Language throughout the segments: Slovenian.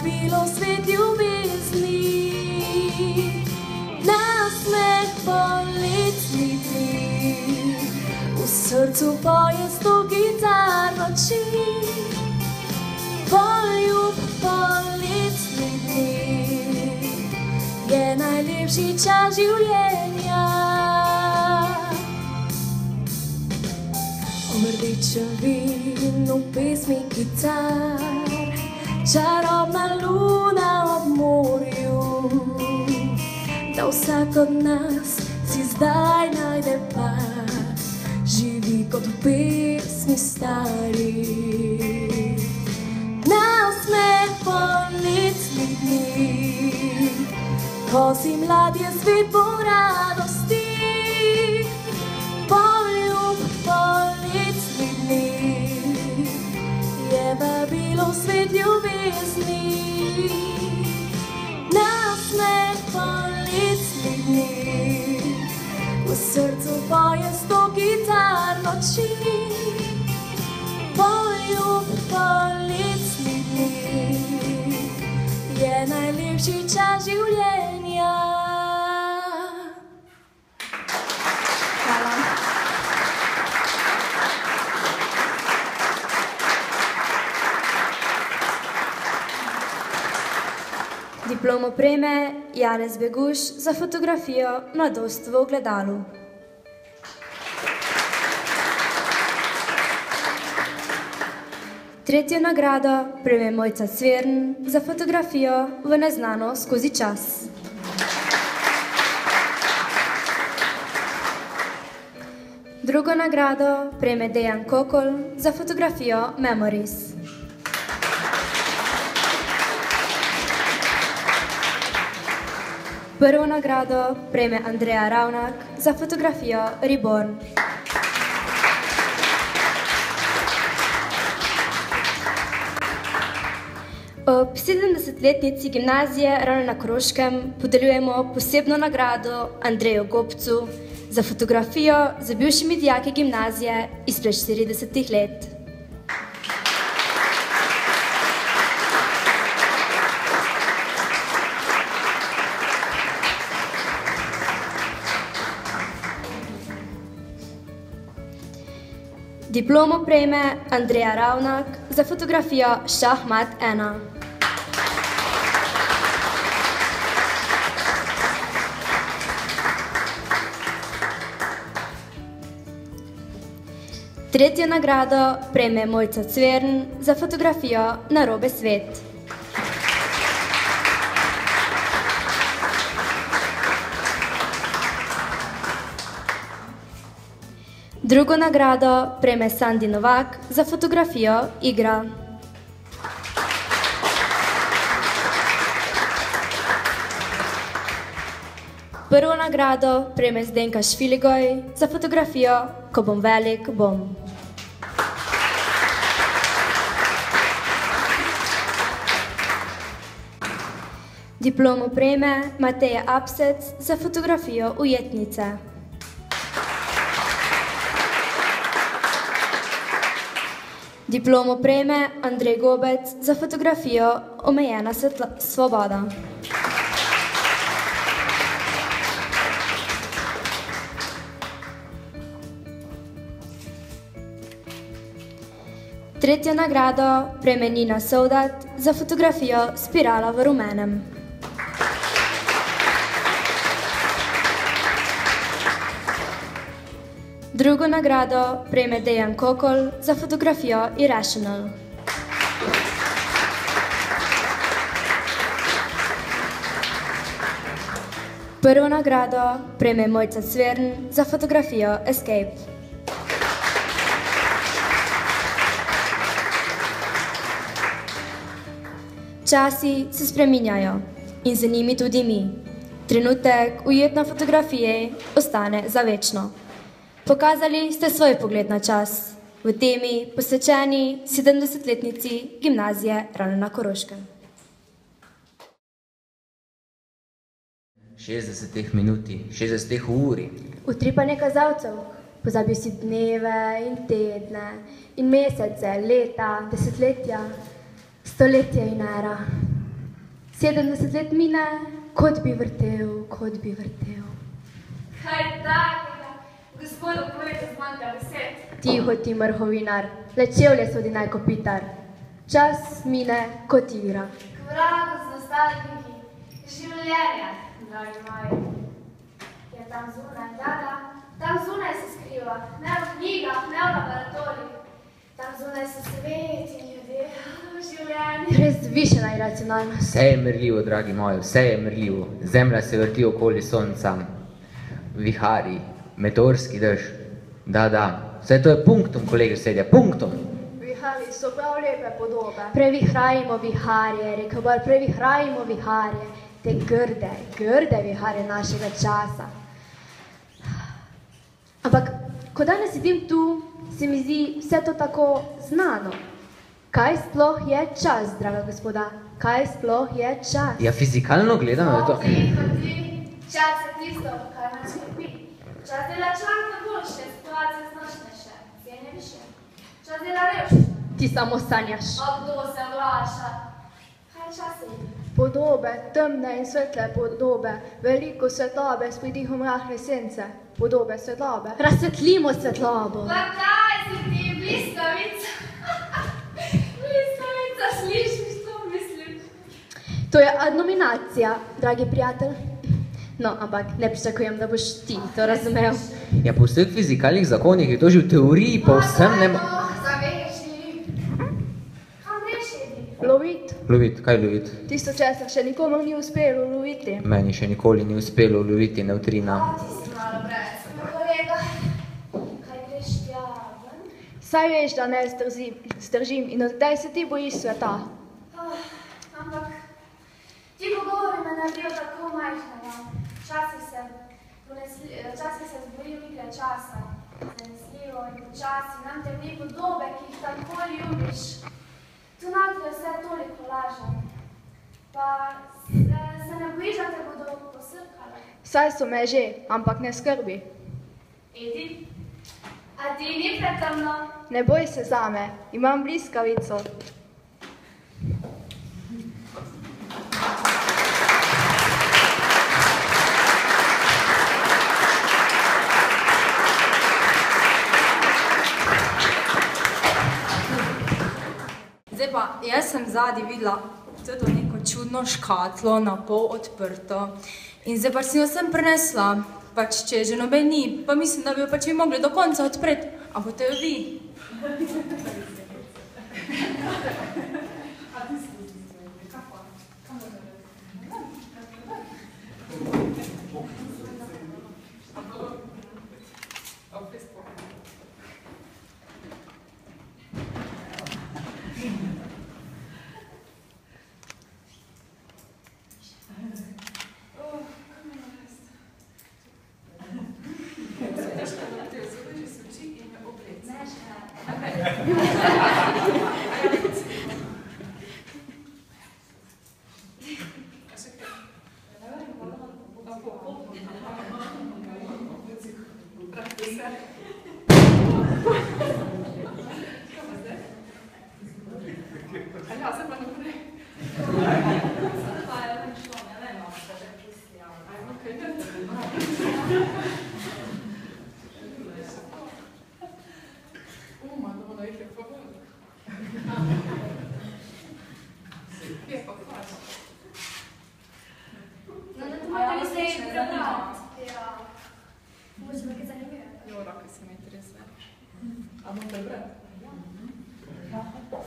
vabilo svet ljubezni, nasmeh poletni dni, v srcu poje sto gitar noči, poljub poletni dni je najlepši čas življenja. V rdečem vinu pesmi kitar, čarobna luna ob morju, da vsak od nas si zdaj najde par, živi kot v pesmi stari. Nasmeh poletni dni, ko si mlad je svet poln radosti, poljub poletni dni je vabilo svet ljubezni, nasmeh poletni dni, v srcu poje sto gitar noči, poljub poletni dni je najlepši čas življenja. Hvala. Diplomo prejme Janez Beguš za fotografijo Mladost v ogledalu. Tretjo nagrado prejme Mojca Cvern za fotografijo V neznano skozi čas. Drugo nagrado prejme Dejan Kokol za fotografijo Memories. Prvo nagrado prejme Andreja Ravnak za fotografijo Reborn. Ob 70-letnici gimnazije Ravne na Koroškem podeljujemo posebno nagrado Andreju Gobcu za fotografijo z bivšimi dijaki gimnazije izpred 40 let. Diplomo prejme Andreja Ravnak za fotografijo Šahmat 1. Tretjo nagrado prejme Mojca Cvern za fotografijo Narobe svet. Drugo nagrado prejme Sandi Novak za fotografijo Igra. Prvo nagrado prejme Zdenka Šviligoj za fotografijo Ko bom velik, bom. Diplomo prejme Mateja Apsec za fotografijo Ujetnice. Diplomo prejme Andrej Gobec za fotografijo Omejena svoboda. Tretjo nagrado prejme Nina Sovdat za fotografijo Spirala v rumenem. Drugo nagrado prejme Dejan Kokol za fotografijo Irrational. Prvo nagrado prejme Mojca Cvern za fotografijo Escape. Časi se spreminjajo in z njimi tudi mi. Trenutek ujet na fotografiji ostane za večno. Pokazali ste svoj pogled na čas v temi posvečeni 70-letnici gimnazije Ravne na Koroškem. 60 minuti, 60 uri. Utripanje kazalcev, pozabil si dneve in tedne in mesece, leta, desetletja, stoletje in era. 70 let mine, kot bi vrtel, kot bi vrtel. Kaj takega? Gospodu povete zmanjka besed. Tiho ti mrhovinar, le čevlje sodi naj kopitar. Čas mine kot igra. K vragu z nostalgiki življenja, dragi moji. Je tam zunaj, tam zunaj se skriva, ne v knjigah, ne v laboratorijih. Tam zunaj so sveti ljudje, življenje. Prezvišena iracionalnost. Vse je merljivo, dragi moji, vse je merljivo. Zemlja se vrti okoli sonca, vihari, meteorski dež. Da, vse to je punktom, kolegi sedja, punktom. Vihari so prav lepe podobe. Previhrajimo viharje, rekel bolj, previhrajimo viharje. Te grde viharje našega časa. Ampak, ko danes sedim tu, se mi zdi vse to tako znano. Kaj sploh je čas, draga gospoda? Kaj sploh je čas? Ja, fizikalno gledano je to... Ti, čas je tisto, kar nas skrbi. Čas dela članke boljše, situacije značnejše, cene više. Čas dela revščina. Ti samo sanjaš. A kdo se oglaša? Kaj čas je? Podobe, temne in svetle podobe, veliko svetlobe s pridihom rahle sence. Podobe svetlobe. Razsvetlimo svetlobo. Pa kaj si ti, bliskavica? Bliskavica, slišiš, to misliš? To je adnominacija, dragi prijatelj. No, ampak ne pričakujem, da boš ti to razumel. Ja, po vseh fizikalnih zakonih je to že v teoriji povsem nema... Lovit. Kaj lovit? Tisto, česar še nikomor ni uspelo loviti. Meni še nikoli ni uspelo loviti nevtrina. Ti si malo brez, kolega. Kaj greš tja ven? Saj veš, da ne zdržim in odkdaj se ti bojiš sveta. Ampak ti pogovori me naredijo tako majhnega. Včasih se zbojim igre časa. Zanesljivo in počasi nam temni podobe, ki jih tako ljubiš. Tu notri vse toliko lažem. Pa se ne bojiš, da te bodo posrkale. Saj so me že, ampak ne skrbi. Idi. A ti ni pretemno? Ne boj se zame, imam bliskavico. Zdaj pa, jaz sem zadnji videla to neko čudno škatlo, na pol odprto. In zdaj pač si jo sem prinesla, pač če že noben ni, pa mislim, da bi jo pač vi mogli do konca odpreti. A boste jo vi?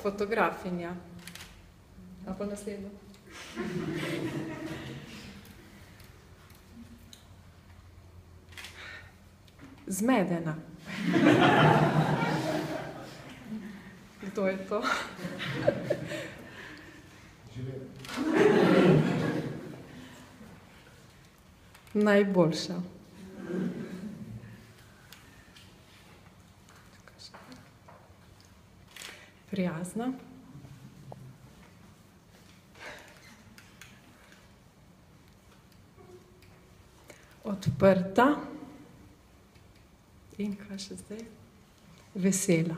Fotografinja. A pa naslednjo. Zmedena. Kdo je to? Najboljša. Prijazna. Odprta. In kaj še zdaj? Vesela.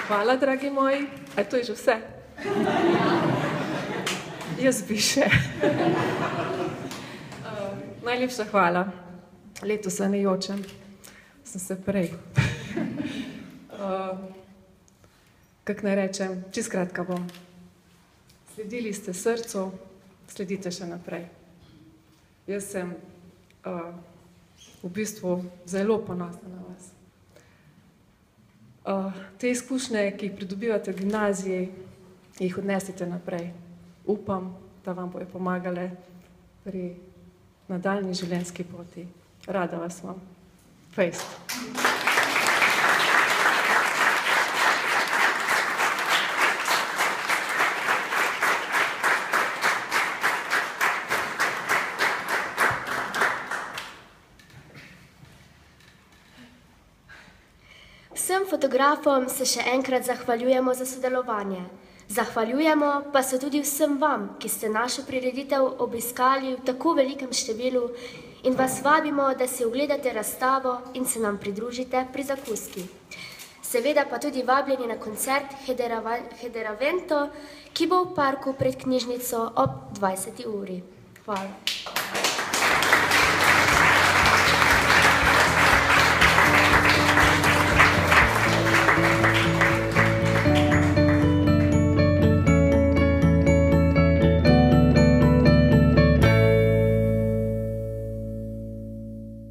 Hvala, dragi moji. A to je že vse? Jaz bi še. Najlepša hvala. Letos se ne jočem. Sem se prej. Kak naj rečem, čisto kratka bom. Sledili ste srcu, sledite še naprej. Jaz sem v bistvu zelo ponosna na vas. Te izkušnje, ki jih pridobivate v gimnaziji, jih odnesite naprej. Upam, da vam bojo pomagale pri nadaljnji življenjski poti. Rada vas imam. Fejst. Vsem fotografom se še enkrat zahvaljujemo za sodelovanje. Zahvaljujemo pa se tudi vsem vam, ki ste našo prireditev obiskali v tako velikem številu in vas vabimo, da si ogledate razstavo in se nam pridružite pri zakuski. Seveda pa tudi vabljeni na koncert Hederavento, ki bo v parku pred knjižnico ob 20. uri. Hvala.